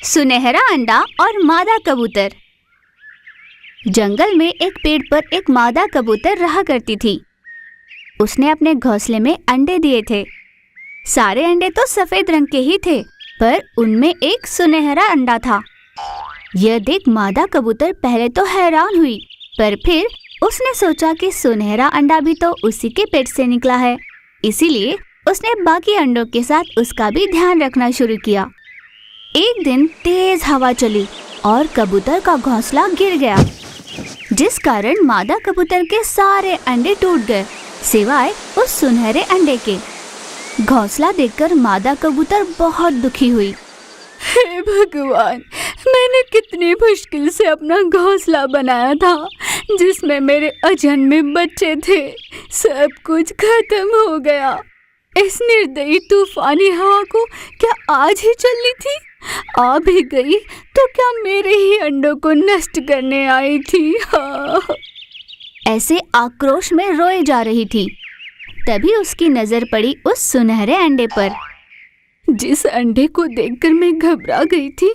सुनहरा अंडा और मादा कबूतर। जंगल में एक पेड़ पर एक मादा कबूतर रहा करती थी। उसने अपने घोंसले में अंडे दिए थे। सारे अंडे तो सफेद रंग के ही थे, पर उनमें एक सुनहरा अंडा था। यह देख मादा कबूतर पहले तो हैरान हुई, पर फिर उसने सोचा कि सुनहरा अंडा भी तो उसी के पेट से निकला है, इसीलिए उसने बाकी अंडों के साथ उसका भी ध्यान रखना शुरू किया। एक दिन तेज हवा चली और कबूतर का घोंसला गिर गया, जिस कारण मादा कबूतर के सारे अंडे टूट गए, सिवाय उस सुनहरे अंडे के। घोंसला देखकर मादा कबूतर बहुत दुखी हुई। हे भगवान, मैंने कितनी मुश्किल से अपना घोंसला बनाया था, जिसमें मेरे अजन्मे बच्चे थे। सब कुछ खत्म हो गया। इस निर्दयी तूफानी हवा को क्या आज ही चलनी थी? आ भी गई तो क्या मेरे ही अंडों को नष्ट करने आई थी? ऐसे आक्रोश में रोए जा रही थी। तभी उसकी नजर पड़ी उस सुनहरे अंडे पर। जिस अंडे को देखकर मैं घबरा गई थी,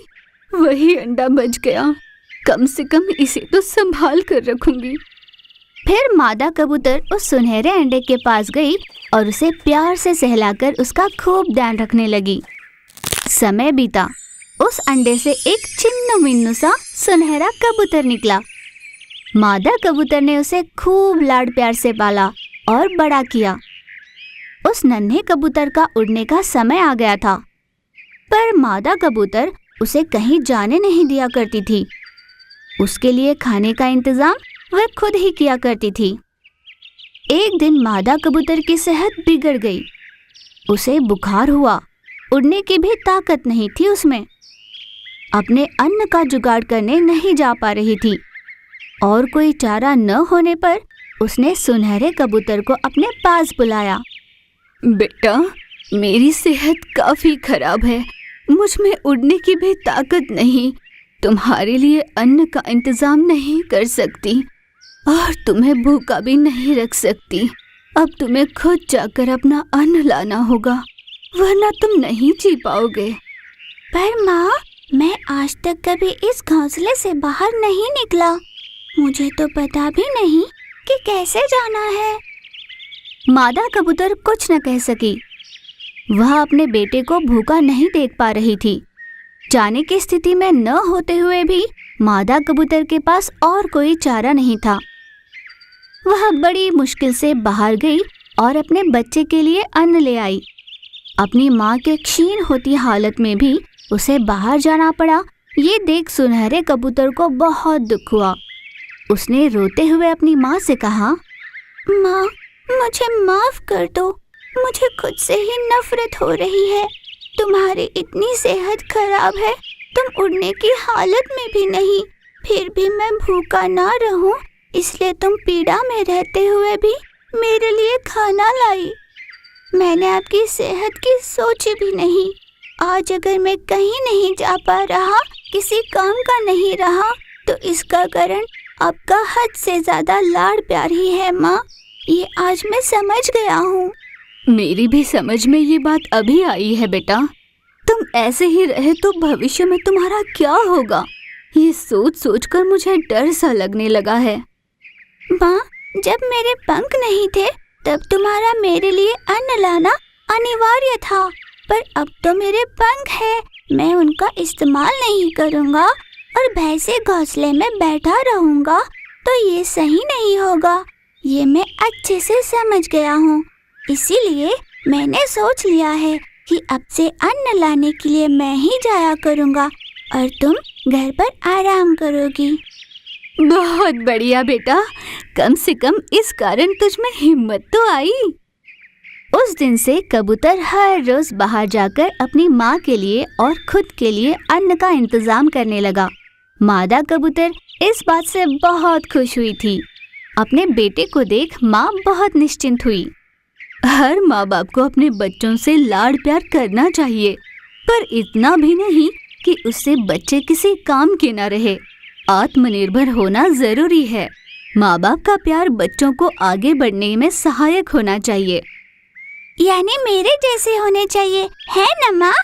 वही अंडा बच गया। कम से कम इसे तो संभाल कर रखूंगी। फिर मादा कबूतर उस सुनहरे अंडे के पास गई और उसे प्यार से सहलाकर उसका खूब ध्यान रखने लगी। समय बीता। उस अंडे से एक चिन्नु मिन्नु सा सुनहरा कबूतर निकला। मादा कबूतर ने उसे खूब लाड प्यार से पाला और बड़ा किया। उस नन्हे कबूतर का उड़ने का समय आ गया था, पर मादा कबूतर उसे कहीं जाने नहीं दिया करती थी। उसके लिए खाने का इंतजाम वह खुद ही किया करती थी। एक दिन मादा कबूतर की सेहत बिगड़ गई। उसे बुखार हुआ। उड़ने की भी ताकत नहीं थी उसमें। अपने अन्न का जुगाड़ करने नहीं जा पा रही थी और कोई चारा न होने पर उसने सुनहरे कबूतर को अपने पास बुलाया। बेटा, मेरी सेहत काफी खराब है। मुझ में उड़ने की भी ताकत नहीं। तुम्हारे लिए अन्न का इंतजाम नहीं कर सकती और तुम्हें भूखा भी नहीं रख सकती। अब तुम्हें खुद जाकर अपना अन्न लाना होगा, वरना तुम नहीं जी पाओगे। पर माँ, मैं आज तक कभी इस घोंसले से बाहर नहीं निकला। मुझे तो पता भी नहीं कि कैसे जाना है। मादा कबूतर कुछ न कह सकी। वह अपने बेटे को भूखा नहीं देख पा रही थी। जाने की स्थिति में न होते हुए भी मादा कबूतर के पास और कोई चारा नहीं था। वह बड़ी मुश्किल से बाहर गई और अपने बच्चे के लिए अन्न ले आई। अपनी माँ के क्षीण होती हालत में भी उसे बाहर जाना पड़ा। ये देख सुनहरे कबूतर को बहुत दुख हुआ। उसने रोते हुए अपनी माँ से कहा, माँ, मुझे माफ कर दो। मुझे खुद से ही नफरत हो रही है। तुम्हारी इतनी सेहत खराब है, तुम उड़ने की हालत में भी नहीं, फिर भी मैं भूखा ना रहूं, इसलिए तुम पीड़ा में रहते हुए भी मेरे लिए खाना लाई। मैंने आपकी सेहत की सोची भी नहीं। आज अगर मैं कहीं नहीं जा पा रहा, किसी काम का नहीं रहा, तो इसका कारण आपका हद से ज्यादा लाड़ प्यार ही है माँ। ये आज मैं समझ गया हूँ। मेरी भी समझ में ये बात अभी आई है बेटा। तुम ऐसे ही रहे तो भविष्य में तुम्हारा क्या होगा, ये सोच सोच कर मुझे डर सा लगने लगा है। माँ, जब मेरे पंख नहीं थे तब तुम्हारा मेरे लिए अन्न लाना अनिवार्य था, पर अब तो मेरे पंख है, मैं उनका इस्तेमाल नहीं करूँगा और भय से घोंसले में बैठा रहूँगा, तो ये सही नहीं होगा। ये मैं अच्छे से समझ गया हूँ। इसीलिए मैंने सोच लिया है कि अब से अन्न लाने के लिए मैं ही जाया करूँगा और तुम घर पर आराम करोगी। बहुत बढ़िया बेटा, कम से कम इस कारण तुझ में हिम्मत तो आई। उस दिन से कबूतर हर रोज बाहर जाकर अपनी माँ के लिए और खुद के लिए अन्न का इंतजाम करने लगा। मादा कबूतर इस बात से बहुत खुश हुई थी। अपने बेटे को देख माँ बहुत निश्चिंत हुई। हर माँ बाप को अपने बच्चों से लाड़ प्यार करना चाहिए, पर इतना भी नहीं कि उससे बच्चे किसी काम के न रहे। आत्मनिर्भर होना जरूरी है। माँ बाप का प्यार बच्चों को आगे बढ़ने में सहायक होना चाहिए। यानी मेरे जैसे होने चाहिए, है ना माँ?